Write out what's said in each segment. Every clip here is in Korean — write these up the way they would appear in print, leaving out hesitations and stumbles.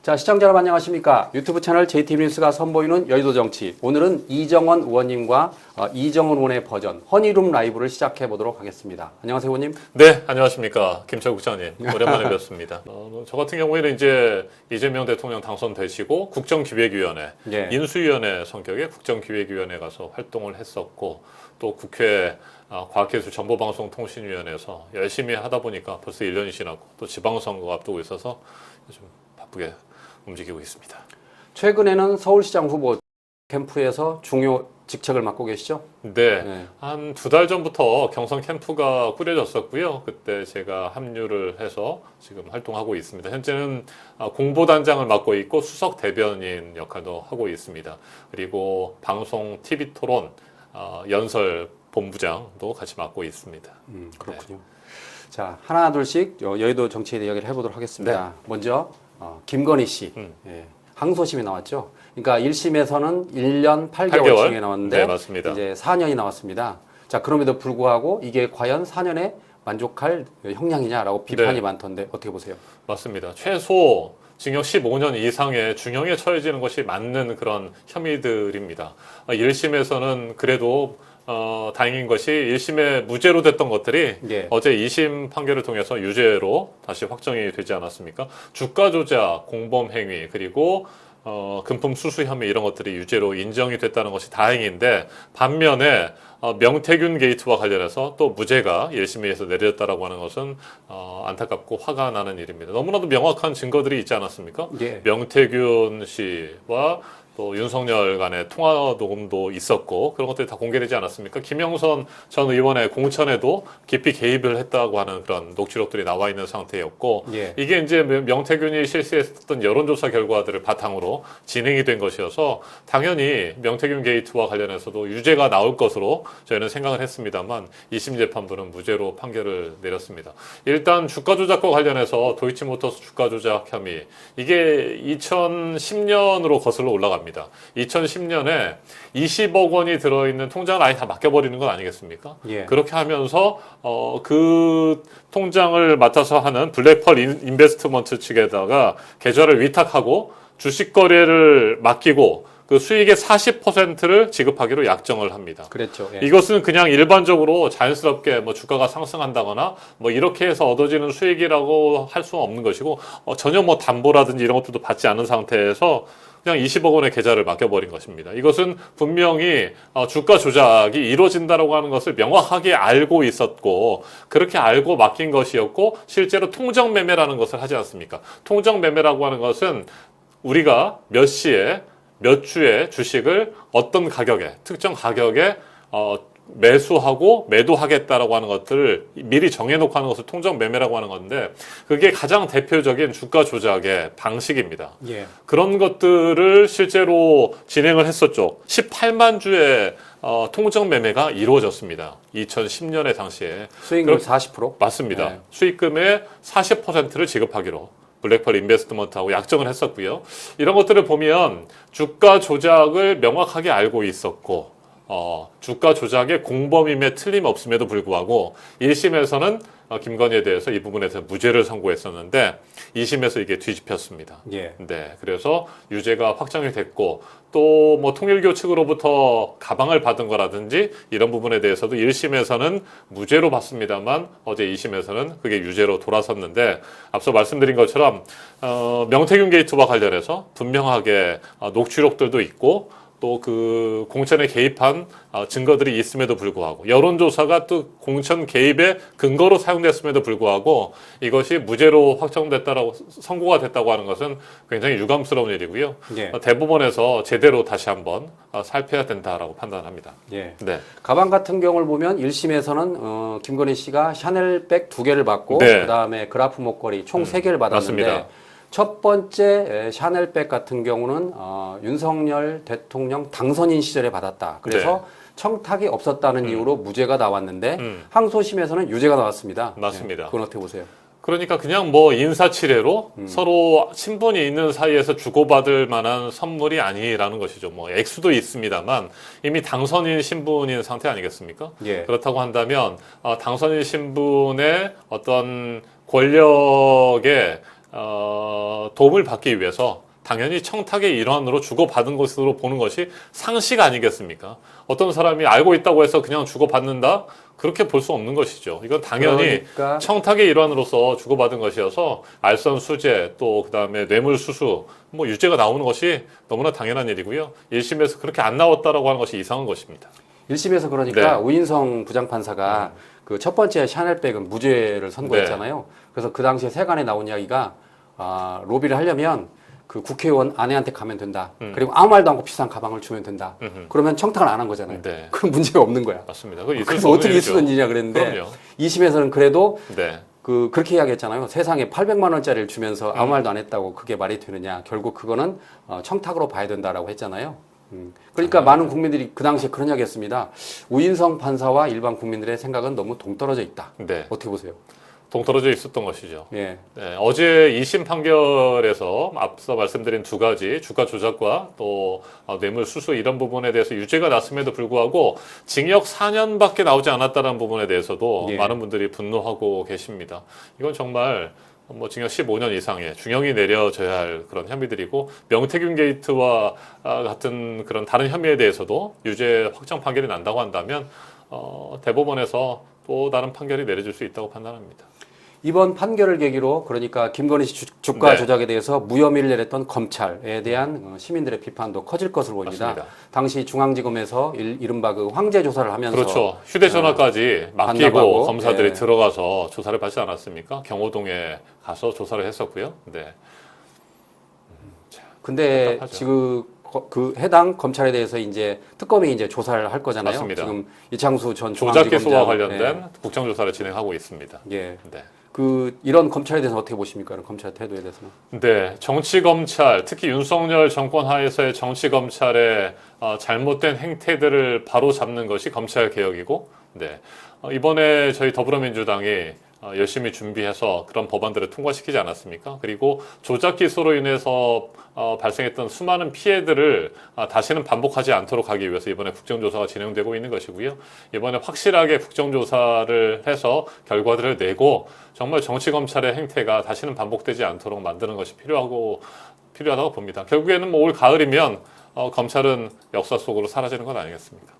자, 시청자 여러분 안녕하십니까? 유튜브 채널 JTBNS가 선보이는 여의도 정치. 오늘은 이정원 의원님과 이정원 의원의 버전 허니룸 라이브를 시작해 보도록 하겠습니다. 안녕하세요, 의원님. 네, 안녕하십니까. 김철 국장님. 오랜만에 뵙습니다. 저 같은 경우에는 이제 이재명 대통령 당선되시고 국정기획위원회, 예. 인수위원회 성격의 국정기획위원회 가서 활동을 했었고 또 국회 과학기술정보방송통신위원회에서 열심히 하다 보니까 벌써 1년이 지났고 또 지방선거가 앞두고 있어서 요즘 바쁘게 움직이고 있습니다. 최근에는 서울시장 후보 캠프에서 중요 직책을 맡고 계시죠? 네, 한 2달 전부터 경선 캠프가 꾸려졌었고요. 그때 제가 합류를 해서 지금 활동하고 있습니다. 현재는 공보단장을 맡고 있고 수석 대변인 역할도 하고 있습니다. 그리고 방송, TV 토론, 연설 본부장도 같이 맡고 있습니다. 그렇군요. 네. 자, 하나 둘씩 여의도 정치에 대해 이야기를 해보도록 하겠습니다. 네. 먼저 김건희 씨, 예, 항소심이 나왔죠. 그러니까 1심에서는 1년 8개월 징역이 나왔는데 네, 맞습니다. 이제 4년이 나왔습니다. 자, 그럼에도 불구하고 이게 과연 4년에 만족할 형량이냐라고 비판이 네. 많던데 어떻게 보세요? 맞습니다. 최소 징역 15년 이상의 중형에 처해지는 것이 맞는 그런 혐의들입니다. 1심에서는 그래도 다행인 것이 1심에 무죄로 됐던 것들이 예. 어제 2심 판결을 통해서 유죄로 다시 확정이 되지 않았습니까? 주가 조작, 공범 행위, 그리고 금품 수수 혐의 이런 것들이 유죄로 인정이 됐다는 것이 다행인데 반면에 명태균 게이트와 관련해서 또 무죄가 1심에서 내려졌다라고 하는 것은 안타깝고 화가 나는 일입니다. 너무나도 명확한 증거들이 있지 않았습니까? 예. 명태균 씨와 또 윤석열 간의 통화 녹음도 있었고 그런 것들이 다 공개되지 않았습니까? 김영선 전 의원의 공천에도 깊이 개입을 했다고 하는 그런 녹취록들이 나와 있는 상태였고 예. 이게 이제 명태균이 실시했던 여론조사 결과들을 바탕으로 진행이 된 것이어서 당연히 명태균 게이트와 관련해서도 유죄가 나올 것으로 저희는 생각을 했습니다만 2심 재판부는 무죄로 판결을 내렸습니다. 일단 주가 조작과 관련해서 도이치모터스 주가 조작 혐의 이게 2010년으로 거슬러 올라갑니다. 2010년에 20억 원이 들어있는 통장을 아예 다 맡겨버리는 건 아니겠습니까? 예. 그렇게 하면서 그 통장을 맡아서 하는 블랙펄 인베스트먼트 측에다가 계좌를 위탁하고 주식 거래를 맡기고 그 수익의 40%를 지급하기로 약정을 합니다. 그랬죠. 예. 이것은 그냥 일반적으로 자연스럽게 뭐 주가가 상승한다거나 뭐 이렇게 해서 얻어지는 수익이라고 할 수는 없는 것이고 전혀 뭐 담보라든지 이런 것들도 받지 않은 상태에서 그냥 20억 원의 계좌를 맡겨버린 것입니다. 이것은 분명히 주가 조작이 이루어진다라고 하는 것을 명확하게 알고 있었고 그렇게 알고 맡긴 것이었고 실제로 통정 매매라는 것을 하지 않습니까? 통정 매매라고 하는 것은 우리가 몇 시에 몇 주에 주식을 어떤 가격에 특정 가격에 매수하고 매도하겠다라고 하는 것들을 미리 정해놓고 하는 것을 통정 매매라고 하는 건데 그게 가장 대표적인 주가 조작의 방식입니다. 예. 그런 것들을 실제로 진행을 했었죠. 18만 주의 통정 매매가 이루어졌습니다. 2010년에 당시에. 수익률 40%? 맞습니다. 네. 수익금의 40%를 지급하기로 블랙펄 인베스트먼트하고 약정을 했었고요. 이런 것들을 보면 주가 조작을 명확하게 알고 있었고 주가 조작의 공범임에 틀림없음에도 불구하고 1심에서는 김건희에 대해서 이 부분에 대해서 무죄를 선고했었는데 2심에서 이게 뒤집혔습니다. 예. 네, 그래서 유죄가 확정이 됐고 또 뭐 통일교 측으로부터 가방을 받은 거라든지 이런 부분에 대해서도 1심에서는 무죄로 봤습니다만 어제 2심에서는 그게 유죄로 돌아섰는데 앞서 말씀드린 것처럼 명태균 게이트와 관련해서 분명하게 녹취록들도 있고 또 그 공천에 개입한 증거들이 있음에도 불구하고 여론조사가 또 공천 개입의 근거로 사용됐음에도 불구하고 이것이 무죄로 확정됐다라고 선고가 됐다고 하는 것은 굉장히 유감스러운 일이고요. 예. 대법원에서 제대로 다시 한번 살펴야 된다라고 판단합니다. 예. 네. 가방 같은 경우를 보면 1심에서는 김건희 씨가 샤넬백 2개를 받고 네. 그다음에 그라프 목걸이 총 3개를 받았는데 맞습니다. 첫 번째 샤넬백 같은 경우는 윤석열 대통령 당선인 시절에 받았다. 그래서 청탁이 없었다는 이유로 무죄가 나왔는데 항소심에서는 유죄가 나왔습니다. 맞습니다. 네, 그건 어떻게 보세요? 그러니까 그냥 뭐 인사치레로 서로 친분이 있는 사이에서 주고받을 만한 선물이 아니라는 것이죠. 뭐 액수도 있습니다만 이미 당선인 신분인 상태 아니겠습니까? 예. 그렇다고 한다면 당선인 신분의 어떤 권력의 도움을 받기 위해서 당연히 청탁의 일환으로 주고받은 것으로 보는 것이 상식 아니겠습니까? 어떤 사람이 알고 있다고 해서 그냥 주고받는다? 그렇게 볼 수 없는 것이죠. 이건 당연히 그러니까 청탁의 일환으로서 주고받은 것이어서 알선 수재 또 그다음에 뇌물 수수 뭐 유죄가 나오는 것이 너무나 당연한 일이고요. 1심에서 그렇게 안 나왔다라고 하는 것이 이상한 것입니다. 1심에서 그러니까 네. 우인성 부장판사가 그 첫 번째 샤넬백은 무죄를 선고했잖아요. 그래서 그 당시에 세간에 나온 이야기가 로비를 하려면 그 국회의원 아내한테 가면 된다. 그리고 아무 말도 않고 비싼 가방을 주면 된다. 그러면 청탁을 안 한 거잖아요. 네. 그럼 문제가 없는 거야. 맞습니다. 그거 있을 그래서 수 없는 어떻게 일이죠. 있을 수 있느냐 그랬는데 그럼요. 2심에서는 그래도 네. 그렇게 이야기했잖아요. 세상에 800만 원짜리를 주면서 아무 말도 안 했다고 그게 말이 되느냐. 결국 그거는 청탁으로 봐야 된다라고 했잖아요. 그러니까 많은 국민들이 그 당시에 그런 이야기 했습니다. 우인성 판사와 일반 국민들의 생각은 너무 동떨어져 있다. 네. 어떻게 보세요? 동떨어져 있었던 것이죠. 예. 네, 어제 2심 판결에서 앞서 말씀드린 두 가지 주가 조작과 또 뇌물 수수 이런 부분에 대해서 유죄가 났음에도 불구하고 징역 4년밖에 나오지 않았다는 부분에 대해서도 예. 많은 분들이 분노하고 계십니다. 이건 정말 뭐 징역 15년 이상의 중형이 내려져야 할 그런 혐의들이고 명태균 게이트와 같은 그런 다른 혐의에 대해서도 유죄 확정 판결이 난다고 한다면 대법원에서 또 다른 판결이 내려질 수 있다고 판단합니다. 이번 판결을 계기로 그러니까 김건희 씨 주가 네. 조작에 대해서 무혐의를 내렸던 검찰에 대한 시민들의 비판도 커질 것으로 보입니다. 맞습니다. 당시 중앙지검에서 이른바 그 황제 조사를 하면서 그렇죠. 휴대전화까지 맡기고 반납하고, 검사들이 예. 들어가서 조사를 받지 않았습니까? 경호동에 가서 조사를 했었고요. 네. 근데 답답하죠. 지금 그 해당 검찰에 대해서 이제 특검이 이제 조사를 할 거잖아요. 맞습니다. 지금 이창수 전 조작 기소와 중앙지검장 관련된 국정조사를 진행하고 있습니다. 예. 네. 그 이런 검찰에 대해서 어떻게 보십니까? 이런 검찰 태도에 대해서는. 네, 정치 검찰, 특히 윤석열 정권 하에서의 정치 검찰의 잘못된 행태들을 바로 잡는 것이 검찰 개혁이고, 네, 이번에 저희 더불어민주당이 열심히 준비해서 그런 법안들을 통과시키지 않았습니까? 그리고 조작 기소로 인해서 발생했던 수많은 피해들을 다시는 반복하지 않도록 하기 위해서 이번에 국정조사가 진행되고 있는 것이고요. 이번에 확실하게 국정조사를 해서 결과들을 내고 정말 정치검찰의 행태가 다시는 반복되지 않도록 만드는 것이 필요하다고 봅니다. 결국에는 뭐 올 가을이면 검찰은 역사 속으로 사라지는 건 아니겠습니까?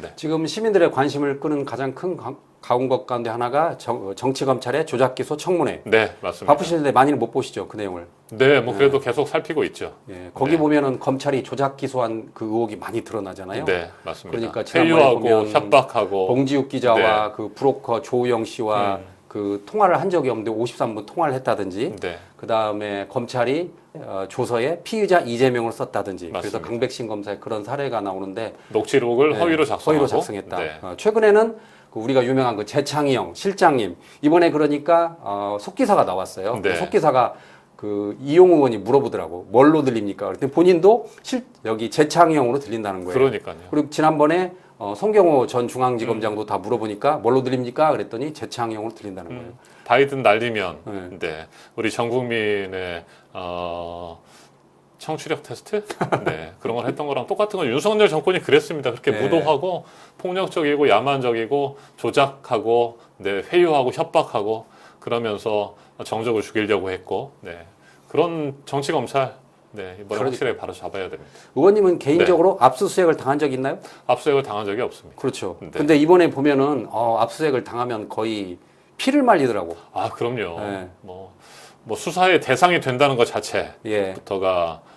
네. 지금 시민들의 관심을 끄는 가장 큰 가운 것 가운데 하나가 정치 검찰의 조작 기소 청문회. 네, 맞습니다. 바쁘신데 많이는 못 보시죠, 그 내용을. 네, 뭐 그래도 계속 살피고 있죠. 예, 거기 네. 보면은 검찰이 조작 기소한 그 의혹이 많이 드러나잖아요. 네, 맞습니다. 그러니까 지난번에 회유하고 보면 협박하고 봉지욱 기자와 네. 그 브로커 조우영 씨와 그 통화를 한 적이 없는데 53분 통화를 했다든지, 네, 그 다음에 검찰이 조서에 피의자 이재명을 썼다든지, 그래서 맞습니다. 강백신 검사의 그런 사례가 나오는데 녹취록을 네, 허위로 작성하고 허위로 작성했다. 네. 최근에는 그 우리가 유명한 그 재창희 형 실장님 이번에 그러니까 속기사가 나왔어요. 네. 속기사가 그 이용 의원이 물어보더라고. 뭘로 들립니까? 그랬더니 본인도 여기 재창희 형으로 들린다는 거예요. 그러니까요. 그리고 지난번에 송경호 전 중앙지검장도 다 물어보니까 뭘로 들립니까? 그랬더니 재창희 형으로 들린다는 거예요. 바이든 날리면 네. 네. 우리 전 국민의 청취력 테스트? 네, 그런 걸 했던 거랑 똑같은 건 윤석열 정권이 그랬습니다. 그렇게 네. 무도하고 폭력적이고 야만적이고 조작하고 네, 회유하고 협박하고 그러면서 정적을 죽이려고 했고 네, 그런 정치 검찰 네, 이번에 그러니까. 확실하게 바로 잡아야 됩니다. 의원님은 개인적으로 압수수색을 당한 적 있나요? 압수수색을 당한 적이 없습니다. 그렇죠. 네. 근데 이번에 보면은 압수수색을 당하면 거의 피를 말리더라고. 아, 그럼요. 네. 뭐 수사의 대상이 된다는 것 자체부터가 예.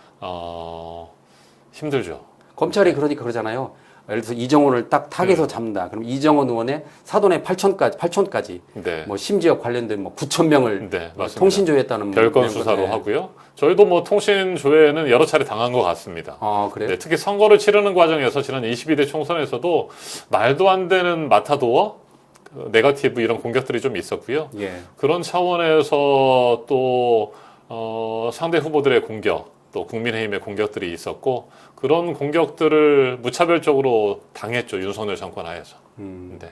힘들죠. 검찰이 그러니까 그러잖아요. 예를 들어서 이정원을 딱 타겟에서 잡는다. 그럼 이정원 의원의 사돈의 8촌까지 네. 뭐 심지어 관련된 뭐 9천 명을 네, 맞습니다. 통신조회했다는 별건 수사로 하고요. 저희도 뭐 통신 조회는 여러 차례 당한 것 같습니다. 그래요? 네, 특히 선거를 치르는 과정에서 지난 22대 총선에서도 말도 안 되는 마타도어, 네거티브 이런 공격들이 좀 있었고요. 예. 그런 차원에서 또 상대 후보들의 공격, 또 국민의힘의 공격들이 있었고 그런 공격들을 무차별적으로 당했죠. 윤석열 정권 하에서. 네.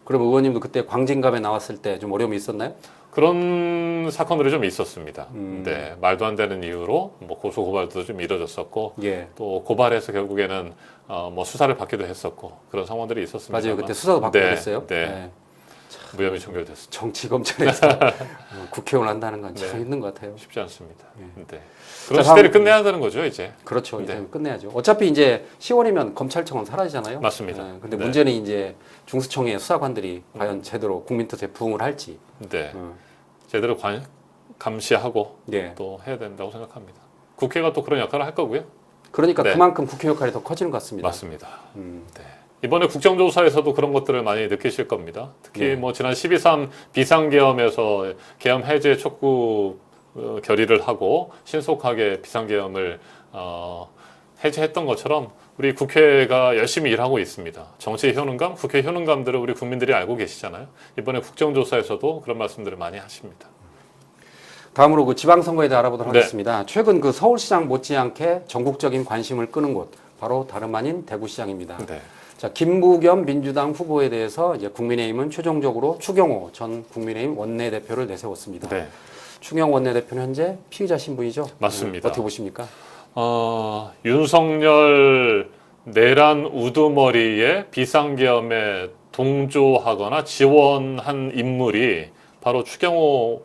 그럼 의원님도 그때 광진갑에 나왔을 때 좀 어려움이 있었나요? 그런 사건들이 좀 있었습니다. 네, 말도 안 되는 이유로 뭐 고소 고발도 좀 이뤄졌었고 예. 또 고발해서 결국에는 뭐 수사를 받기도 했었고 그런 상황들이 있었습니다. 맞아요. 그때 수사도 받고 그랬어요. 네. 무혐의 종결됐습니다. 정치 검찰에서 국회의원 한다는 건 참 네. 힘든 것 같아요. 쉽지 않습니다. 네. 네. 그런 자, 시대를 끝내야 되는 거죠, 이제. 그렇죠. 네. 이제 끝내야죠. 어차피 이제 10월이면 검찰청은 사라지잖아요. 맞습니다. 근데 네. 문제는 이제 중수청의 수사관들이 과연 제대로 국민 뜻에 부응을 할지. 네. 제대로 감시하고 네. 또 해야 된다고 생각합니다. 국회가 또 그런 역할을 할 거고요. 그러니까 네. 그만큼 국회 역할이 더 커지는 것 같습니다. 맞습니다. 음. 네. 이번에 국정조사에서도 그런 것들을 많이 느끼실 겁니다. 특히 네. 뭐 지난 12.3 비상계엄에서 계엄 해제 촉구 결의를 하고 신속하게 비상계엄을 해제했던 것처럼 우리 국회가 열심히 일하고 있습니다. 정치 효능감, 국회 효능감들을 우리 국민들이 알고 계시잖아요. 이번에 국정조사에서도 그런 말씀들을 많이 하십니다. 다음으로 그 지방선거에 대해 알아보도록 네. 하겠습니다. 최근 그 서울시장 못지않게 전국적인 관심을 끄는 곳 바로 다름 아닌 대구시장입니다. 네. 자, 김부겸 민주당 후보에 대해서 이제 국민의힘은 최종적으로 추경호 전 국민의힘 원내대표를 내세웠습니다. 네. 추경호 원내대표는 현재 피의자 신분이죠? 맞습니다. 어떻게 보십니까? 윤석열 내란 우두머리에 비상계엄에 동조하거나 지원한 인물이 바로 추경호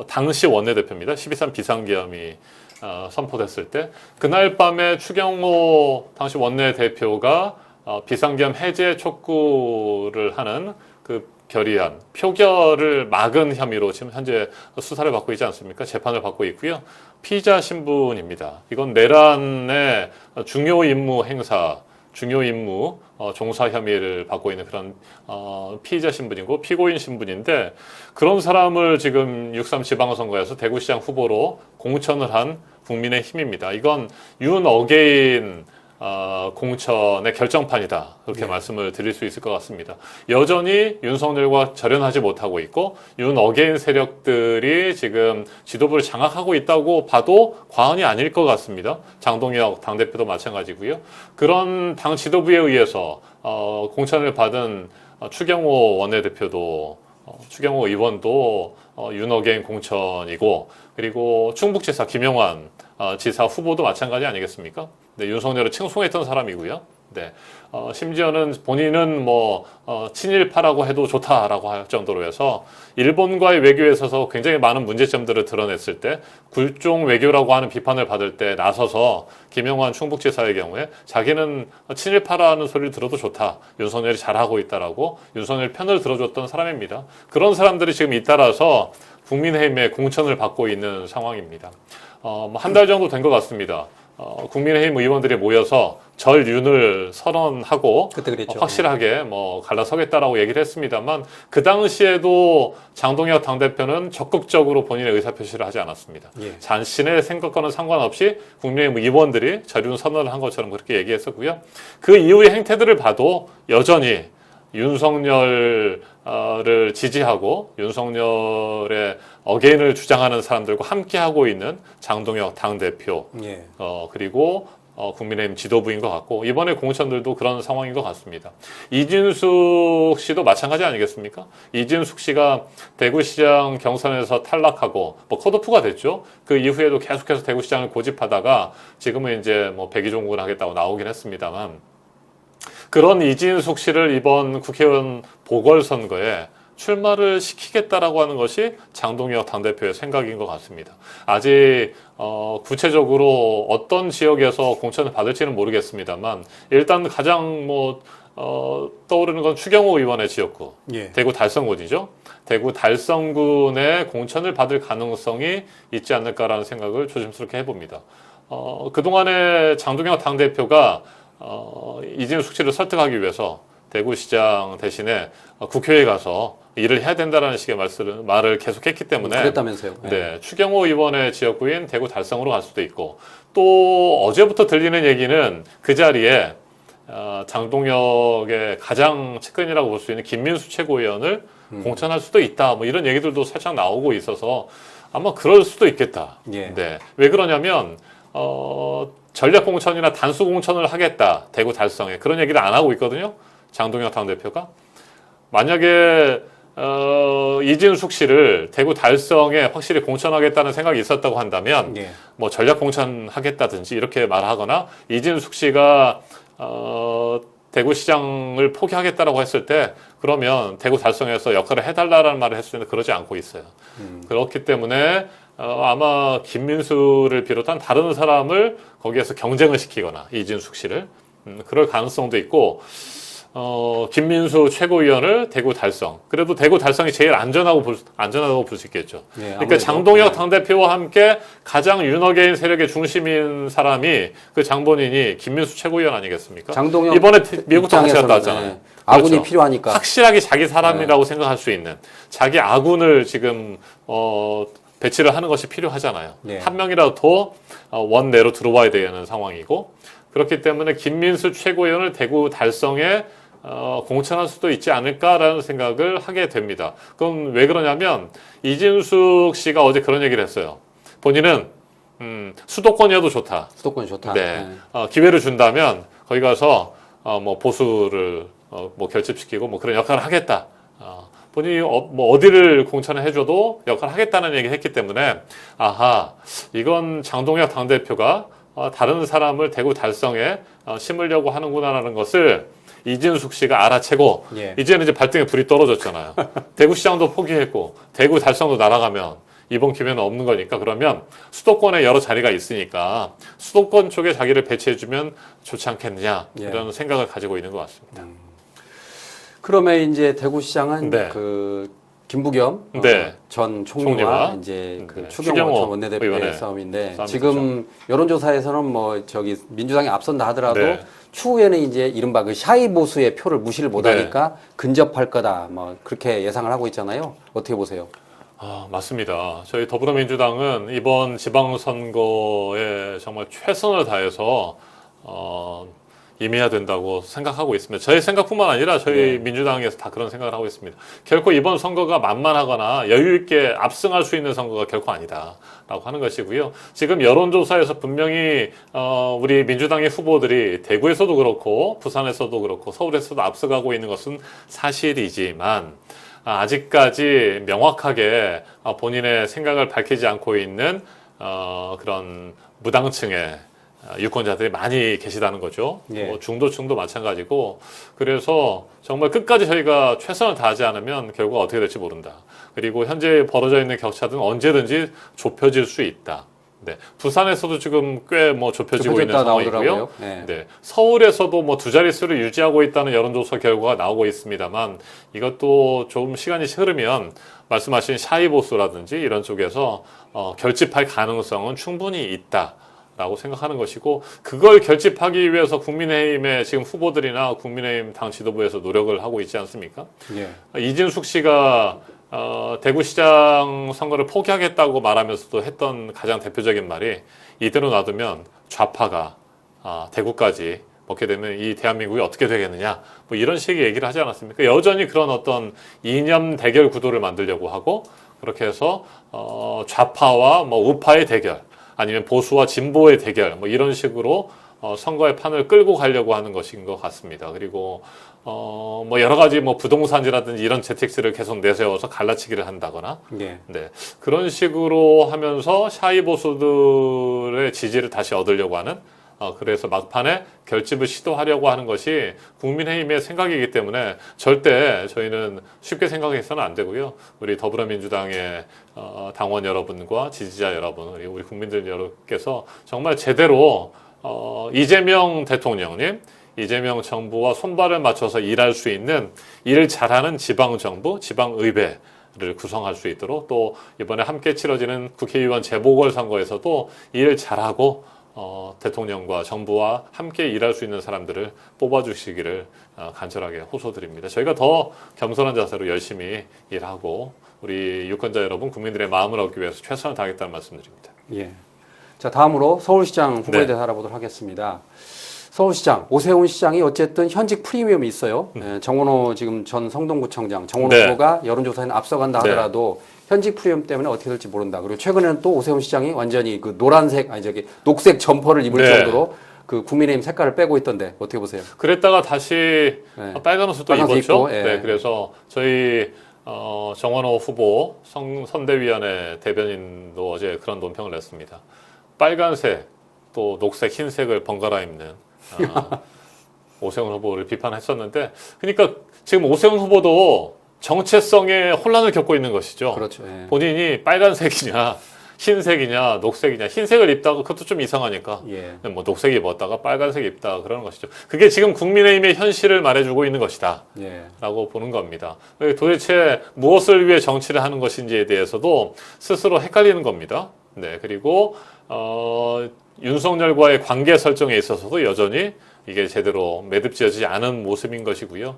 당시 원내대표입니다. 12.3 비상계엄이 선포됐을 때 그날 밤에 추경호 당시 원내대표가 비상계엄 해제 촉구를 하는 그 결의안 표결을 막은 혐의로 지금 현재 수사를 받고 있지 않습니까? 재판을 받고 있고요. 피의자 신분입니다. 이건 내란의 중요 임무 행사, 중요 임무 종사 혐의를 받고 있는 그런 피의자 신분이고 피고인 신분인데 그런 사람을 지금 6.3 지방선거에서 대구시장 후보로 공천을 한 국민의힘입니다. 이건 윤어게인 공천의 결정판이다. 그렇게 말씀을 드릴 수 있을 것 같습니다. 여전히 윤석열과 절연하지 못하고 있고 윤어게인 세력들이 지금 지도부를 장악하고 있다고 봐도 과언이 아닐 것 같습니다. 장동혁 당대표도 마찬가지고요. 그런 당 지도부에 의해서 공천을 받은 추경호 원내대표도 추경호 의원도 윤어게인 공천이고 그리고 충북지사 김영환 지사 후보도 마찬가지 아니겠습니까? 네, 윤석열을 칭송했던 사람이고요. 네, 심지어는 본인은 친일파라고 해도 좋다라고 할 정도로 해서 일본과의 외교에 있어서 굉장히 많은 문제점들을 드러냈을 때 굴종 외교라고 하는 비판을 받을 때 나서서 김영환 충북지사의 경우에 자기는 친일파라는 소리를 들어도 좋다. 윤석열이 잘하고 있다라고 윤석열 편을 들어줬던 사람입니다. 그런 사람들이 지금 잇따라서 국민의힘에 공천을 받고 있는 상황입니다. 한 달 정도 된 것 같습니다. 국민의힘 의원들이 모여서 절윤을 선언하고 그때 그랬죠. 확실하게 갈라서겠다라고 얘기를 했습니다만 그 당시에도 장동혁 당대표는 적극적으로 본인의 의사표시를 하지 않았습니다. 예. 자신의 생각과는 상관없이 국민의힘 의원들이 절윤 선언을 한 것처럼 그렇게 얘기했었고요. 그 이후의 행태들을 봐도 여전히 윤석열을 지지하고 윤석열의 어게인을 주장하는 사람들과 함께하고 있는 장동혁 당대표 예. 그리고 국민의힘 지도부인 것 같고 이번에 공천들도 그런 상황인 것 같습니다. 이진숙 씨도 마찬가지 아니겠습니까? 이진숙 씨가 대구시장 경선에서 탈락하고 컷오프가 됐죠. 그 이후에도 계속해서 대구시장을 고집하다가 지금은 이제 백의종군 하겠다고 나오긴 했습니다만 그런 이진숙 씨를 이번 국회의원 보궐선거에 출마를 시키겠다라고 하는 것이 장동혁 당대표의 생각인 것 같습니다. 아직 구체적으로 어떤 지역에서 공천을 받을지는 모르겠습니다만 일단 가장 떠오르는 건 추경호 의원의 지역구, 예. 대구 달성군이죠. 대구 달성군의 공천을 받을 가능성이 있지 않을까라는 생각을 조심스럽게 해봅니다. 그동안에 장동혁 당대표가 이진숙 씨를 설득하기 위해서 대구시장 대신에 국회에 가서 일을 해야 된다는 식의 말을 계속했기 때문에 그랬다면서요. 네, 추경호 의원의 지역구인 대구 달성으로 갈 수도 있고 또 어제부터 들리는 얘기는 그 자리에 장동혁의 가장 측근이라고 볼 수 있는 김민수 최고위원을 공천할 수도 있다. 이런 얘기들도 살짝 나오고 있어서 아마 그럴 수도 있겠다. 예. 네, 왜 그러냐면 전략 공천이나 단수 공천을 하겠다. 대구 달성에 그런 얘기를 안 하고 있거든요. 장동혁 당대표가 만약에 이진숙 씨를 대구 달성에 확실히 공천하겠다는 생각이 있었다고 한다면 예. 전략 공천하겠다든지 이렇게 말하거나 이진숙 씨가 대구시장을 포기하겠다라고 했을 때 그러면 대구 달성에서 역할을 해달라는 말을 했을 텐데 그러지 않고 있어요. 그렇기 때문에 아마 김민수를 비롯한 다른 사람을 거기에서 경쟁을 시키거나 이진숙 씨를 그럴 가능성도 있고 김민수 최고위원을 대구 달성. 그래도 대구 달성이 제일 안전하다고 볼 수 있겠죠. 네, 그러니까 아무래도. 장동혁 당대표와 함께 가장 윤호개인 세력의 중심인 사람이 그 장본인이 김민수 최고위원 아니겠습니까? 장동혁 이번에 미국도 같이 갔다 입장에서는, 왔잖아요. 네, 아군이 그렇죠. 필요하니까. 확실하게 자기 사람이라고 생각할 수 있는 자기 아군을 지금 배치를 하는 것이 필요하잖아요. 네. 한 명이라도 더 원내로 들어와야 되는 상황이고 그렇기 때문에 김민수 최고위원을 대구 달성에 공천할 수도 있지 않을까라는 생각을 하게 됩니다. 그럼 왜 그러냐면 이진숙 씨가 어제 그런 얘기를 했어요. 본인은 수도권이어도 좋다. 수도권이 좋다. 네. 기회를 준다면 거기 가서 뭐 보수를 뭐 결집시키고 뭐 그런 역할을 하겠다. 본인이 뭐 어디를 공천을 해줘도 역할을 하겠다는 얘기를 했기 때문에 아하 이건 장동혁 당대표가 다른 사람을 대구 달성에 심으려고 하는구나라는 것을 이진숙 씨가 알아채고 예. 이제는 이제 발등에 불이 떨어졌잖아요. 대구시장도 포기했고 대구 달성도 날아가면 이번 기회는 없는 거니까 그러면 수도권에 여러 자리가 있으니까 수도권 쪽에 자기를 배치해주면 좋지 않겠느냐 이런 생각을 가지고 있는 것 같습니다. 그러면 이제 대구시장은 네. 그 김부겸 네. 전 총리와 총리와 이제 그 네. 추경호 전 의원의 원내대표의 싸움인데 싸움이죠. 지금 여론조사에서는 뭐 저기 민주당이 앞선다 하더라도 네. 추후에는 이제 이른바 그 샤이 보수의 표를 무시를 네. 못하니까 근접할 거다 뭐 그렇게 예상을 하고 있잖아요. 어떻게 보세요? 맞습니다. 저희 더불어민주당은 이번 지방선거에 정말 최선을 다해서 임해야 된다고 생각하고 있습니다. 저희 생각뿐만 아니라 저희 민주당에서 다 그런 생각을 하고 있습니다. 결코 이번 선거가 만만하거나 여유 있게 압승할 수 있는 선거가 결코 아니다라고 하는 것이고요. 지금 여론조사에서 분명히 우리 민주당의 후보들이 대구에서도 그렇고 부산에서도 그렇고 서울에서도 앞서가고 있는 것은 사실이지만 아직까지 명확하게 본인의 생각을 밝히지 않고 있는 그런 무당층의 유권자들이 많이 계시다는 거죠. 예. 뭐 중도층도 마찬가지고 그래서 정말 끝까지 저희가 최선을 다하지 않으면 결과가 어떻게 될지 모른다. 그리고 현재 벌어져 있는 격차는 언제든지 좁혀질 수 있다. 네. 부산에서도 지금 꽤 뭐 좁혀지고 있는 상황이고요. 네. 네. 서울에서도 뭐 두 자릿수를 유지하고 있다는 여론조사 결과가 나오고 있습니다만 이것도 좀 시간이 흐르면 말씀하신 샤이보스라든지 이런 쪽에서 결집할 가능성은 충분히 있다. 라고 생각하는 것이고 그걸 결집하기 위해서 국민의힘의 지금 후보들이나 국민의힘 당 지도부에서 노력을 하고 있지 않습니까? 예. 이진숙 씨가 대구시장 선거를 포기하겠다고 말하면서도 했던 가장 대표적인 말이 이대로 놔두면 좌파가 대구까지 먹게 되면 이 대한민국이 어떻게 되겠느냐 뭐 이런 식의 얘기를 하지 않았습니까? 여전히 그런 어떤 이념 대결 구도를 만들려고 하고 그렇게 해서 좌파와 뭐 우파의 대결 아니면 보수와 진보의 대결 뭐 이런 식으로 선거의 판을 끌고 가려고 하는 것인 것 같습니다. 그리고 뭐 여러 가지 뭐 부동산이라든지 이런 재택지를 계속 내세워서 갈라치기를 한다거나 예. 네. 그런 식으로 하면서 샤이 보수들의 지지를 다시 얻으려고 하는 그래서 막판에 결집을 시도하려고 하는 것이 국민의힘의 생각이기 때문에 절대 저희는 쉽게 생각해서는 안 되고요. 우리 더불어민주당의 당원 여러분과 지지자 여러분, 우리 국민들 여러분께서 정말 제대로 이재명 대통령님, 이재명 정부와 손발을 맞춰서 일할 수 있는 일을 잘하는 지방정부, 지방의회를 구성할 수 있도록 또 이번에 함께 치러지는 국회의원 재보궐선거에서도 일을 잘하고 대통령과 정부와 함께 일할 수 있는 사람들을 뽑아주시기를 간절하게 호소드립니다. 저희가 더 겸손한 자세로 열심히 일하고 우리 유권자 여러분, 국민들의 마음을 얻기 위해서 최선을 다하겠다는 말씀드립니다. 예. 자, 다음으로 서울시장 후보에 네. 대해서 알아보도록 하겠습니다. 서울시장, 오세훈 시장이 어쨌든 현직 프리미엄이 있어요. 정원호 지금 전 성동구청장, 정원호 네. 후보가 여론조사에는 앞서간다 하더라도 현직 프리미엄 때문에 어떻게 될지 모른다. 그리고 최근에는 또 오세훈 시장이 완전히 그 노란색, 녹색 점퍼를 입을 네. 정도로 그 국민의힘 색깔을 빼고 있던데 어떻게 보세요? 그랬다가 다시 네. 빨간 옷을 또 빨간색 입었죠. 입고, 예. 네, 그래서 저희 정원호 후보 선대위원회 대변인도 어제 그런 논평을 냈습니다. 빨간색, 또 녹색, 흰색을 번갈아 입는 오세훈 후보를 비판했었는데, 그러니까 지금 오세훈 후보도 정체성에 혼란을 겪고 있는 것이죠. 그렇죠. 예. 본인이 빨간색이냐, 흰색이냐, 녹색이냐, 흰색을 입다가 그것도 좀 이상하니까 예. 뭐 녹색 입었다가 빨간색 입다 그러는 것이죠. 그게 지금 국민의힘의 현실을 말해주고 있는 것이다. 예. 라고 보는 겁니다. 도대체 무엇을 위해 정치를 하는 것인지에 대해서도 스스로 헷갈리는 겁니다. 네, 그리고 윤석열과의 관계 설정에 있어서도 여전히 이게 제대로 매듭지어지지 않은 모습인 것이고요.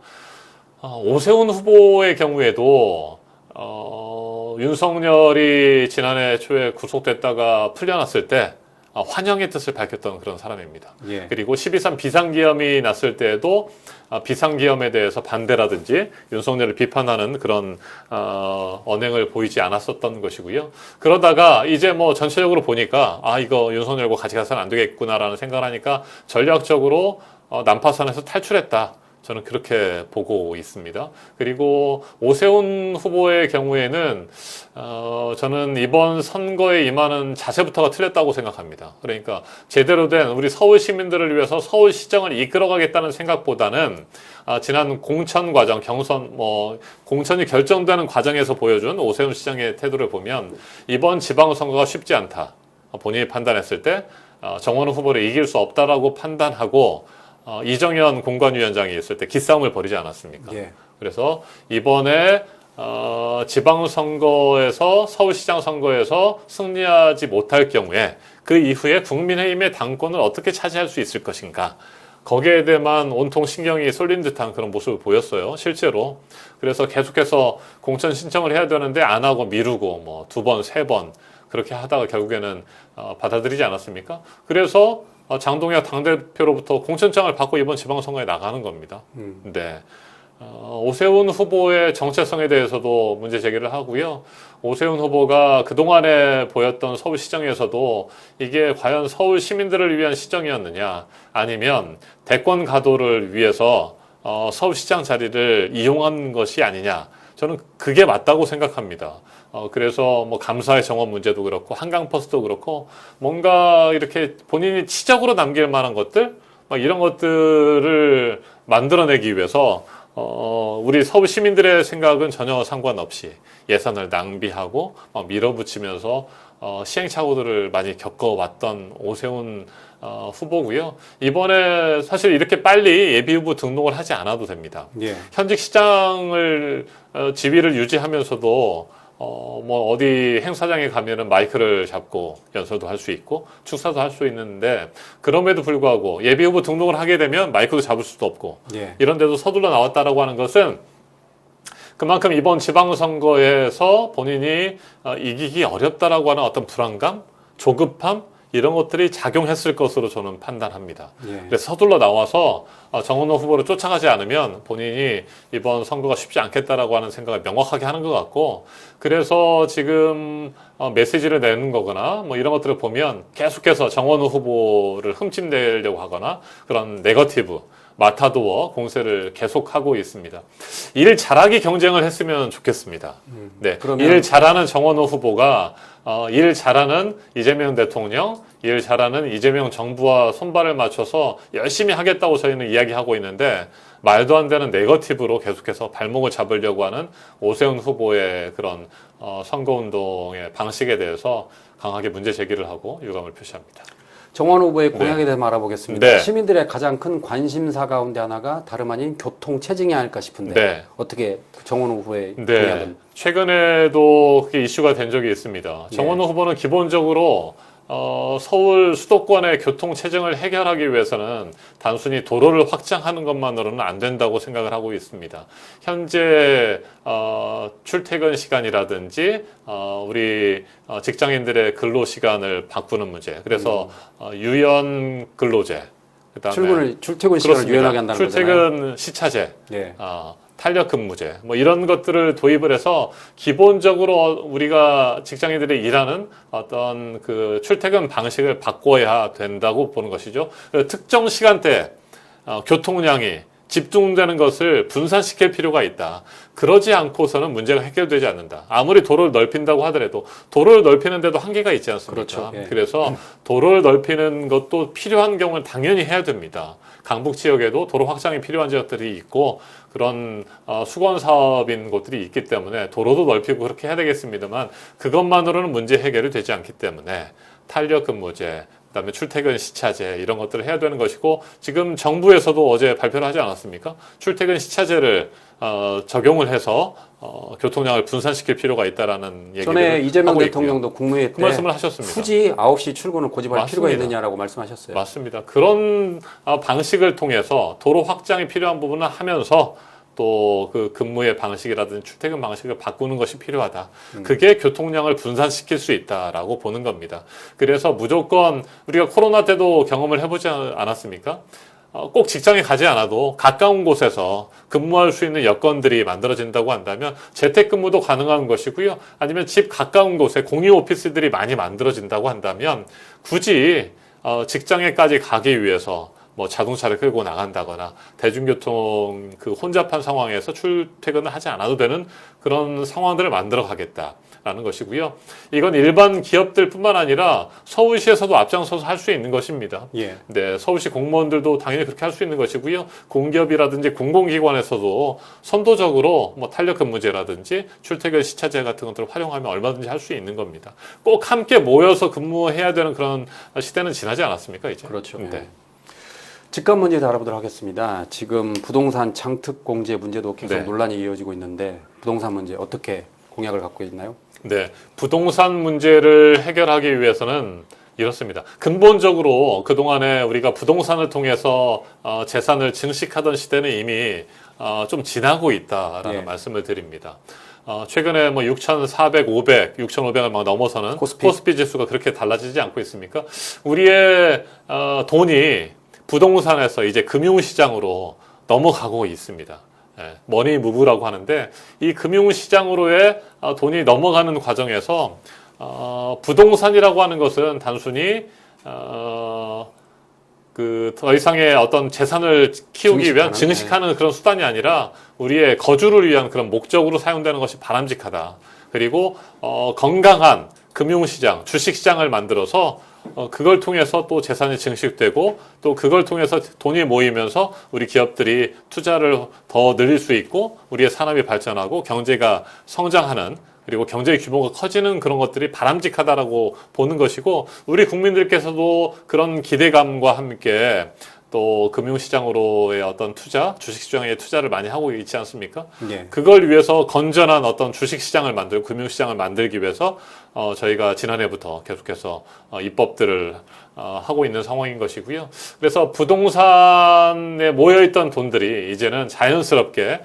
오세훈 후보의 경우에도 윤석열이 지난해 초에 구속됐다가 풀려났을 때 환영의 뜻을 밝혔던 그런 사람입니다. 예. 그리고 12.3 비상기염이 났을 때에도 비상기염에 대해서 반대라든지 윤석열을 비판하는 그런 언행을 보이지 않았었던 것이고요. 그러다가 이제 뭐 전체적으로 보니까 이거 윤석열과 같이 가서는 안 되겠구나라는 생각을 하니까 전략적으로 난파선에서 탈출했다. 저는 그렇게 보고 있습니다. 그리고 오세훈 후보의 경우에는 저는 이번 선거에 임하는 자세부터가 틀렸다고 생각합니다. 그러니까 제대로 된 우리 서울 시민들을 위해서 서울시정을 이끌어가겠다는 생각보다는 지난 공천 과정, 경선, 공천이 결정되는 과정에서 보여준 오세훈 시장의 태도를 보면 이번 지방선거가 쉽지 않다. 본인이 판단했을 때 정원호 후보를 이길 수 없다라고 판단하고 이정현 공관위원장이 있을 때 기싸움을 벌이지 않았습니까? 예. 그래서 이번에 지방선거에서 서울시장 선거에서 승리하지 못할 경우에 그 이후에 국민의힘의 당권을 어떻게 차지할 수 있을 것인가, 거기에 대해만 온통 신경이 쏠린 듯한 그런 모습을 보였어요, 실제로. 그래서 계속해서 공천 신청을 해야 되는데 안 하고 미루고 뭐 2번, 3번 그렇게 하다가 결국에는 받아들이지 않았습니까? 그래서 장동혁 당대표로부터 공천장을 받고 이번 지방선거에 나가는 겁니다. 네. 오세훈 후보의 정체성에 대해서도 문제 제기를 하고요. 오세훈 후보가 그동안에 보였던 서울시정에서도 이게 과연 서울 시민들을 위한 시정이었느냐, 아니면 대권 가도를 위해서 서울시장 자리를 이용한 것이 아니냐, 저는 그게 맞다고 생각합니다. 그래서 뭐 감사의 정원 문제도 그렇고 한강버스도 그렇고 뭔가 이렇게 본인이 치적으로 남길 만한 것들, 이런 것들을 만들어내기 위해서 우리 서울 시민들의 생각은 전혀 상관없이 예산을 낭비하고 밀어붙이면서 시행착오들을 많이 겪어왔던 오세훈 후보고요. 이번에 사실 이렇게 빨리 예비후보 등록을 하지 않아도 됩니다. 예. 현직 시장을 지위를 유지하면서도 뭐 어디 행사장에 가면은 마이크를 잡고 연설도 할 수 있고 축사도 할 수 있는데, 그럼에도 불구하고 예비후보 등록을 하게 되면 마이크도 잡을 수도 없고 예. 이런 데도 서둘러 나왔다라고 하는 것은 그만큼 이번 지방선거에서 본인이 이기기 어렵다라고 하는 어떤 불안감, 조급함, 이런 것들이 작용했을 것으로 저는 판단합니다. 예. 그래서 서둘러 나와서 정원호 후보를 쫓아가지 않으면 본인이 이번 선거가 쉽지 않겠다라고 하는 생각을 명확하게 하는 것 같고, 그래서 지금 메시지를 내는 거거나 뭐 이런 것들을 보면 계속해서 정원호 후보를 흠집내려고 하거나 그런 네거티브, 마타도어 공세를 계속하고 있습니다. 일 잘하기 경쟁을 했으면 좋겠습니다. 네, 그러면 일 잘하는 정원호 후보가 일 잘하는 이재명 대통령, 일 잘하는 이재명 정부와 손발을 맞춰서 열심히 하겠다고 저희는 이야기하고 있는데, 말도 안 되는 네거티브로 계속해서 발목을 잡으려고 하는 오세훈 후보의 그런 선거운동의 방식에 대해서 강하게 문제 제기를 하고 유감을 표시합니다. 정원 후보의 공약에 대해서 알아보겠습니다. 네. 시민들의 가장 큰 관심사 가운데 하나가 다름 아닌 교통 체증이 아닐까 싶은데 네. 어떻게 정원 후보의 네. 공약은? 최근에도 그게 이슈가 된 적이 있습니다. 정원호 후보는 기본적으로 서울 수도권의 교통 체증을 해결하기 위해서는 단순히 도로를 확장하는 것만으로는 안 된다고 생각을 하고 있습니다. 현재 출퇴근 시간이라든지 우리 직장인들의 근로 시간을 바꾸는 문제. 그래서 유연 근로제, 그다음에 출퇴근 시간을 유연하게 한다는 거잖아요. 출퇴근 시차제. 예. 탄력 근무제, 뭐 이런 것들을 도입을 해서 기본적으로 우리가 직장인들이 일하는 어떤 그 출퇴근 방식을 바꿔야 된다고 보는 것이죠. 특정 시간대 교통량이 집중되는 것을 분산시킬 필요가 있다. 그러지 않고서는 문제가 해결되지 않는다. 아무리 도로를 넓힌다고 하더라도 도로를 넓히는데도 한계가 있지 않습니까? 그렇죠. 예. 그래서 도로를 넓히는 것도 필요한 경우는 당연히 해야 됩니다. 강북 지역에도 도로 확장이 필요한 지역들이 있고 그런 수건 사업인 곳들이 있기 때문에 도로도 넓히고 그렇게 해야 되겠습니다만 그것만으로는 문제 해결이 되지 않기 때문에 탄력 근무제, 그다음에 출퇴근 시차제 이런 것들을 해야 되는 것이고 지금 정부에서도 어제 발표를 하지 않았습니까? 출퇴근 시차제를 적용을 해서 교통량을 분산시킬 필요가 있다라는 얘기를 전에 이재명 하고 대통령도 있고요. 국무회의 때 그 말씀을 하셨습니다. 굳이 9시 출근을 고집할 필요가 맞습니다. 있느냐라고 말씀하셨어요. 맞습니다. 그런 방식을 통해서 도로 확장이 필요한 부분을 하면서 또 그 근무의 방식이라든지 출퇴근 방식을 바꾸는 것이 필요하다. 그게 교통량을 분산시킬 수 있다라고 보는 겁니다. 그래서 무조건 우리가 코로나 때도 경험을 해보지 않았습니까? 꼭 직장에 가지 않아도 가까운 곳에서 근무할 수 있는 여건들이 만들어진다고 한다면 재택근무도 가능한 것이고요. 아니면 집 가까운 곳에 공유 오피스들이 많이 만들어진다고 한다면 굳이 직장에까지 가기 위해서 뭐 자동차를 끌고 나간다거나 대중교통 그 혼잡한 상황에서 출퇴근을 하지 않아도 되는 그런 상황들을 만들어 가겠다라는 것이고요. 이건 일반 기업들뿐만 아니라 서울시에서도 앞장서서 할 수 있는 것입니다. 예. 네, 서울시 공무원들도 당연히 그렇게 할 수 있는 것이고요. 공기업이라든지 공공기관에서도 선도적으로 뭐 탄력근무제라든지 출퇴근 시차제 같은 것들을 활용하면 얼마든지 할 수 있는 겁니다. 꼭 함께 모여서 근무해야 되는 그런 시대는 지나지 않았습니까, 이제? 그렇죠. 네. 예. 집값 문제 다뤄보도록 하겠습니다. 지금 부동산 창특 공제 문제도 계속 네. 논란이 이어지고 있는데 부동산 문제 어떻게 공약을 갖고 있나요? 네, 부동산 문제를 해결하기 위해서는 이렇습니다. 근본적으로 그동안에 우리가 부동산을 통해서 재산을 증식하던 시대는 이미 좀 지나고 있다라는 예. 말씀을 드립니다. 최근에 뭐 6,400, 500, 6,500을 막 넘어서는 코스피 지수가 그렇게 달라지지 않고 있습니까? 우리의 돈이 부동산에서 이제 금융시장으로 넘어가고 있습니다. 예, 머니 무브라고 하는데 이 금융시장으로의 돈이 넘어가는 과정에서 부동산이라고 하는 것은 단순히 그 더 이상의 어떤 재산을 키우기 위한 증식하는 그런 수단이 아니라 우리의 거주를 위한 그런 목적으로 사용되는 것이 바람직하다. 그리고 건강한 금융시장, 주식시장을 만들어서 그걸 통해서 또 재산이 증식되고 또 그걸 통해서 돈이 모이면서 우리 기업들이 투자를 더 늘릴 수 있고 우리의 산업이 발전하고 경제가 성장하는 그리고 경제의 규모가 커지는 그런 것들이 바람직하다라고 보는 것이고 우리 국민들께서도 그런 기대감과 함께 또 금융시장으로의 어떤 투자, 주식시장에 투자를 많이 하고 있지 않습니까? 예. 그걸 위해서 건전한 어떤 주식시장을 만들고 금융시장을 만들기 위해서 저희가 지난해부터 계속해서 입법들을 하고 있는 상황인 것이고요. 그래서 부동산에 모여있던 돈들이 이제는 자연스럽게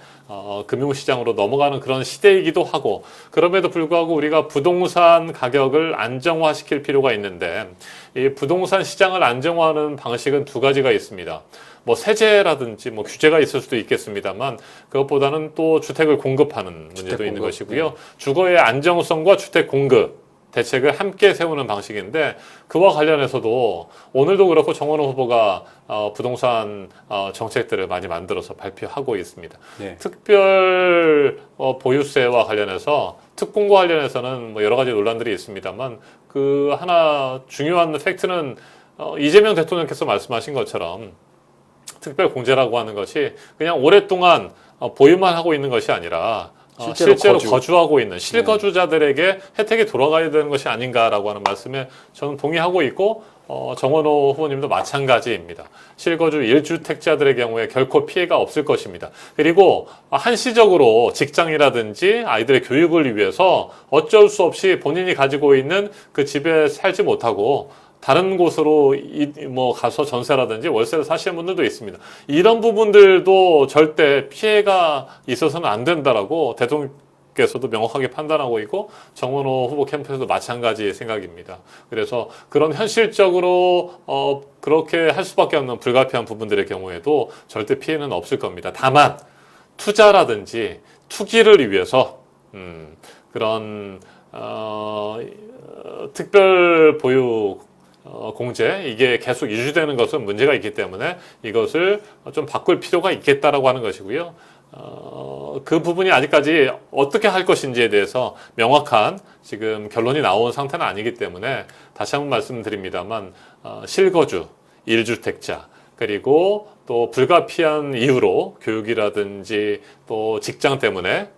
금융시장으로 넘어가는 그런 시대이기도 하고 그럼에도 불구하고 우리가 부동산 가격을 안정화시킬 필요가 있는데 이 부동산 시장을 안정화하는 방식은 두 가지가 있습니다. 뭐 세제라든지 뭐 규제가 있을 수도 있겠습니다만 그것보다는 또 주택을 공급하는 문제도 있는 것이고요. 주거의 안정성과 주택 공급 대책을 함께 세우는 방식인데 그와 관련해서도 오늘도 그렇고 정원호 후보가 부동산 정책들을 많이 만들어서 발표하고 있습니다. 네. 특별 보유세와 관련해서 특공과 관련해서는 뭐 여러 가지 논란들이 있습니다만 그 하나 중요한 팩트는 이재명 대통령께서 말씀하신 것처럼 특별 공제라고 하는 것이 그냥 오랫동안 보유만 하고 있는 것이 아니라 실제로 거주하고 있는 실거주자들에게 혜택이 돌아가야 되는 것이 아닌가라고 하는 말씀에 저는 동의하고 있고 정원호 후보님도 마찬가지입니다. 실거주 1주택자들의 경우에 결코 피해가 없을 것입니다. 그리고 한시적으로 직장이라든지 아이들의 교육을 위해서 어쩔 수 없이 본인이 가지고 있는 그 집에 살지 못하고 다른 곳으로 뭐 가서 전세라든지 월세를 사시는 분들도 있습니다. 이런 부분들도 절대 피해가 있어서는 안 된다라고 대통령께서도 명확하게 판단하고 있고 정원호 후보 캠프에서도 마찬가지의 생각입니다. 그래서 그런 현실적으로 그렇게 할 수밖에 없는 불가피한 부분들의 경우에도 절대 피해는 없을 겁니다. 다만 투자라든지 투기를 위해서 그런 특별 보유 공제 이게 계속 유지되는 것은 문제가 있기 때문에 이것을 좀 바꿀 필요가 있겠다라고 하는 것이고요. 그 부분이 아직까지 어떻게 할 것인지에 대해서 명확한 지금 결론이 나온 상태는 아니기 때문에 다시 한번 말씀드립니다만 실거주, 1주택자 그리고 또 불가피한 이유로 교육이라든지 또 직장 때문에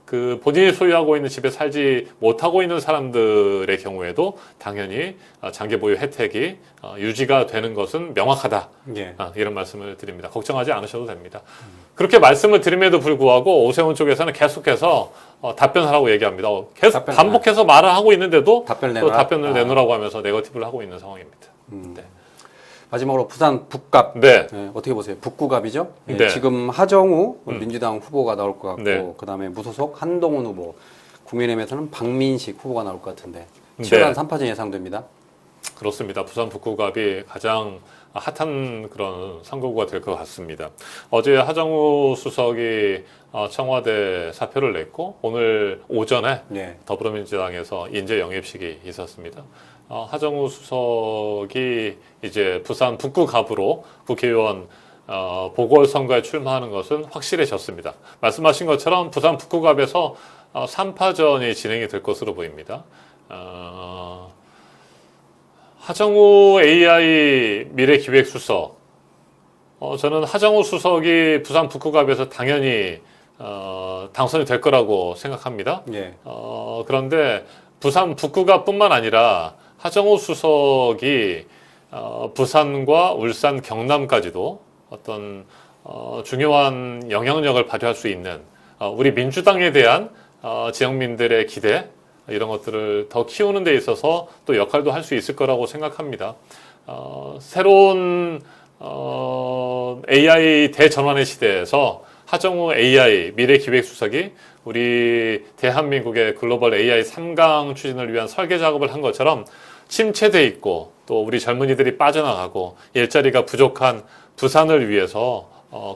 그 본인이 소유하고 있는 집에 살지 못하고 있는 사람들의 경우에도 당연히 장기 보유 혜택이 유지가 되는 것은 명확하다. 예. 이런 말씀을 드립니다. 걱정하지 않으셔도 됩니다. 그렇게 말씀을 드림에도 불구하고 오세훈 쪽에서는 계속해서 답변을 하고 얘기합니다. 계속 반복해서 말을 하고 있는데도 또 답변을 내놓으라고 하면서 네거티브를 하고 있는 상황입니다. 네. 마지막으로 부산 북갑 네. 네, 어떻게 보세요? 북구갑이죠. 네. 네. 지금 하정우 민주당 후보가 나올 것 같고 네. 그다음에 무소속 한동훈 후보, 국민의힘에서는 박민식 후보가 나올 것 같은데 치열한 네. 3파전 예상됩니다. 그렇습니다. 부산 북구갑이 가장 핫한 그런 선거구가 될 것 같습니다. 어제 하정우 수석이 청와대 사표를 냈고 오늘 오전에 네. 더불어민주당에서 인재 영입식이 있었습니다. 하정우 수석이 이제 부산 북구갑으로 국회의원 보궐선거에 출마하는 것은 확실해졌습니다. 말씀하신 것처럼 부산 북구갑에서 3파전이 진행이 될 것으로 보입니다. 하정우 AI 미래기획수석, 저는 하정우 수석이 부산 북구갑에서 당연히 당선이 될 거라고 생각합니다. 예. 그런데 부산 북구갑뿐만 아니라 하정우 수석이 부산과 울산, 경남까지도 어떤 중요한 영향력을 발휘할 수 있는 우리 민주당에 대한 지역민들의 기대 이런 것들을 더 키우는 데 있어서 또 역할도 할 수 있을 거라고 생각합니다. 새로운 AI 대전환의 시대에서 하정우 AI 미래기획수석이 우리 대한민국의 글로벌 AI 3강 추진을 위한 설계 작업을 한 것처럼 침체돼 있고 또 우리 젊은이들이 빠져나가고 일자리가 부족한 부산을 위해서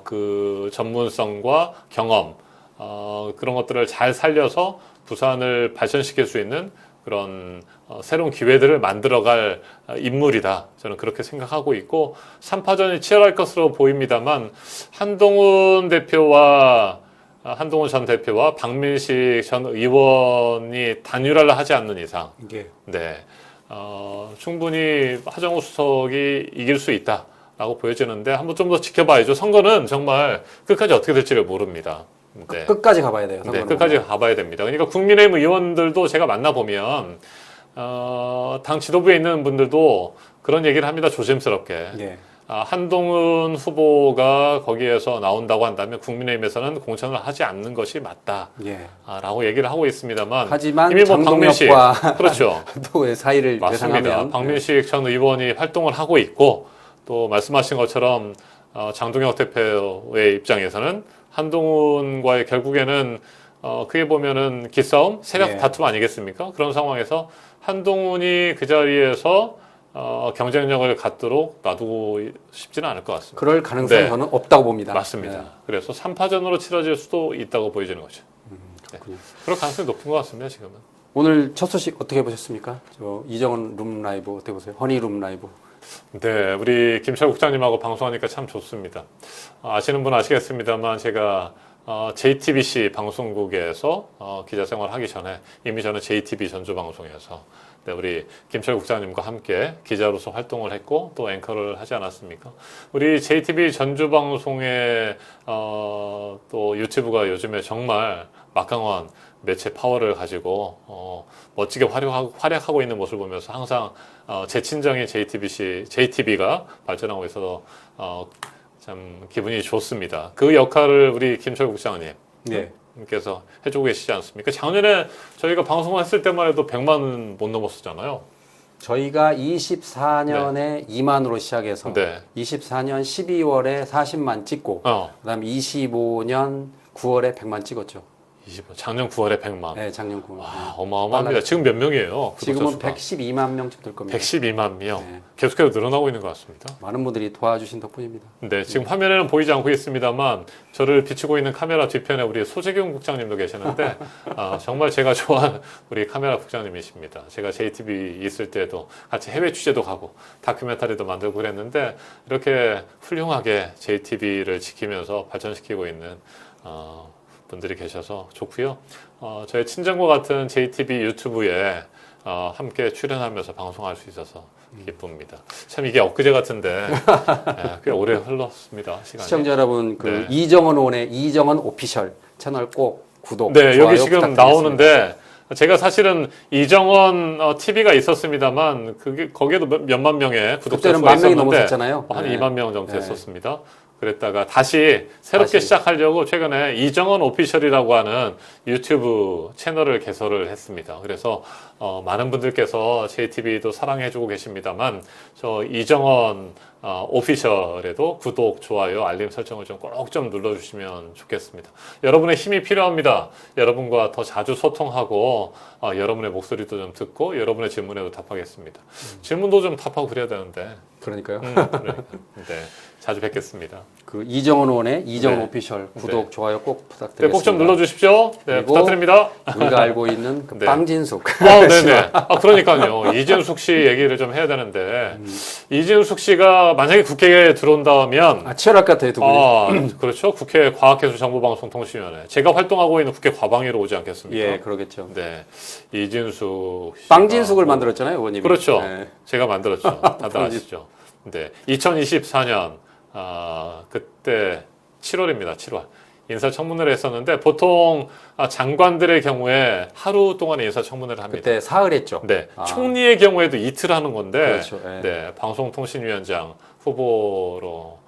그 전문성과 경험 그런 것들을 잘 살려서 부산을 발전시킬 수 있는 그런 새로운 기회들을 만들어갈 인물이다. 저는 그렇게 생각하고 있고 3파전이 치열할 것으로 보입니다만 한동훈 전 대표와 박민식 전 의원이 단일화를 하지 않는 이상 예. 네, 충분히 하정우 수석이 이길 수 있다라고 보여지는데 한번 좀 더 지켜봐야죠. 선거는 정말 끝까지 어떻게 될지를 모릅니다. 네. 끝까지 가봐야 돼요. 네, 끝까지 가봐야 됩니다. 그러니까 국민의힘 의원들도 제가 만나보면 당 지도부에 있는 분들도 그런 얘기를 합니다. 조심스럽게. 예. 한동훈 후보가 거기에서 나온다고 한다면 국민의힘에서는 공천을 하지 않는 것이 맞다. 예. 라고 얘기를 하고 있습니다만 하지만 이미 뭐 박민식 그렇죠. 또 사이를 맞습니다. 예상하면 박민식 전 의원이 활동을 하고 있고 또 말씀하신 것처럼 장동혁 대표의 입장에서는 한동훈과의 결국에는 크게 보면은 기싸움, 세력 예. 다툼 아니겠습니까? 그런 상황에서 한동훈이 그 자리에서 경쟁력을 갖도록 놔두고 싶지는 않을 것 같습니다. 그럴 가능성이 네. 저는 없다고 봅니다. 맞습니다. 네. 그래서 3파전으로 치러질 수도 있다고 보여지는 거죠. 그렇군요. 그럴 가능성이 높은 것 같습니다. 지금은. 오늘 첫 소식 어떻게 보셨습니까? 저 이정은 룸 라이브 어떻게 보세요? 허니 룸 라이브. 네, 우리 김철 국장님하고 방송하니까 참 좋습니다. 아시는 분 아시겠습니다만 제가 JTBC 방송국에서 기자 생활하기 전에 이미 저는 JTB 전주방송에서 네, 우리 김철 국장님과 함께 기자로서 활동을 했고 또 앵커를 하지 않았습니까? 우리 JTB 전주방송의 또 유튜브가 요즘에 정말 막강한 매체 파워를 가지고 멋지게 활약하고 있는 모습을 보면서 항상 제 친정인 JTB가 발전하고 있어서 참 기분이 좋습니다. 그 역할을 우리 김철 국장님 네. 께서 해주고 계시지 않습니까? 작년에 저희가 방송을 했을 때만 해도 100만 못 넘었었잖아요. 저희가 24년에 2만으로 시작해서 네. 24년 12월에 40만 찍고 그다음에 25년 9월에 100만 찍었죠. 작년 9월에 100만. 네, 작년 9월. 와, 어마어마합니다. 지금 몇 명이에요? 지금은 구독자 수가? 112만 명쯤 될 겁니다. 112만 명. 네. 계속해서 늘어나고 있는 것 같습니다. 많은 분들이 도와주신 덕분입니다. 네, 지금 화면에는 보이지 않고 있습니다만 저를 비추고 있는 카메라 뒤편에 우리 소재경 국장님도 계시는데 정말 제가 좋아하는 우리 카메라 국장님이십니다. 제가 JTB 있을 때도 같이 해외 취재도 가고 다큐멘터리도 만들고 그랬는데 이렇게 훌륭하게 JTB를 지키면서 발전시키고 있는 분들이 계셔서 좋고요. 저의 친정과 같은 JTB 유튜브에 함께 출연하면서 방송할 수 있어서 기쁩니다. 참 이게 엊그제 같은데 꽤 오래 흘렀습니다. 시간이. 시청자 여러분, 그 네. 이정원 의원의 이정원 오피셜 채널 꼭 구독, 네, 좋아요 여기 지금 부탁드리겠습니다. 나오는데 제가 사실은 이정원 TV가 있었습니다만 그게 거기에도 몇만 명의 구독자 그때는 수가 만 명이 있었는데 넘었었잖아요. 한 네. 2만 명 정도 네. 됐었습니다. 그랬다가 다시 새롭게 다시. 시작하려고 최근에 이정원 오피셜이라고 하는 유튜브 채널을 개설을 했습니다. 그래서 많은 분들께서 JTB도 사랑해주고 계십니다만 저 이정원 오피셜에도 구독, 좋아요, 알림 설정을 좀 꼭 좀 눌러주시면 좋겠습니다. 여러분의 힘이 필요합니다. 여러분과 더 자주 소통하고 여러분의 목소리도 좀 듣고 여러분의 질문에도 답하겠습니다. 질문도 좀 답하고 그래야 되는데 그러니까요. 그러니까. 네, 자주 뵙겠습니다. 그 이정원 의원의 이정원 네. 오피셜 구독, 네. 좋아요 꼭 네, 부탁드리겠습니다. 꼭 좀 눌러주십시오. 네, 그리고 부탁드립니다. 우리가 알고 있는 그 네. 빵진숙. 네네. 그러니까요. 이진숙 씨 얘기를 좀 해야 되는데 이진숙 씨가 만약에 국회에 들어온다면 치열할 것 같아요, 두 분이. 그렇죠. 국회 과학기술정보방송통신위원회. 제가 활동하고 있는 국회 과방위로 오지 않겠습니까? 예, 그러겠죠. 네. 이진숙 씨가 빵진숙을 만들었잖아요, 의원님이. 그렇죠. 네. 제가 만들었죠. 다들 아시죠. 네. 2024년 그때 7월입니다. 7월. 인사청문회를 했었는데 보통 장관들의 경우에 하루 동안의 인사청문회를 합니다. 그때 사흘 했죠. 네. 총리의 경우에도 이틀 하는 건데 그렇죠. 예. 네. 방송통신위원장 후보로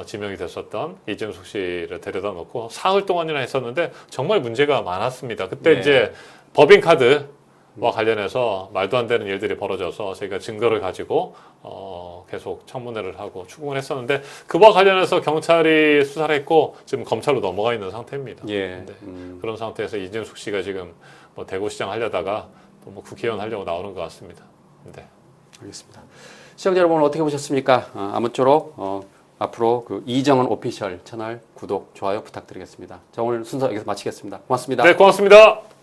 지명이 됐었던 이진숙 씨를 데려다 놓고 사흘 동안이나 했었는데 정말 문제가 많았습니다. 그때 예. 이제 법인카드와 관련해서 말도 안 되는 일들이 벌어져서 저희가 증거를 가지고 계속 청문회를 하고 추궁을 했었는데 그와 관련해서 경찰이 수사를 했고 지금 검찰로 넘어가 있는 상태입니다. 예. 네. 그런 상태에서 이진숙 씨가 지금 뭐 대구시장 하려다가 또 뭐 국회의원 하려고 나오는 것 같습니다. 네. 알겠습니다. 시청자 여러분 어떻게 보셨습니까? 아무쪼록 앞으로 그 이정원 오피셜 채널 구독, 좋아요 부탁드리겠습니다. 자, 오늘 순서 여기서 마치겠습니다. 고맙습니다. 네, 고맙습니다.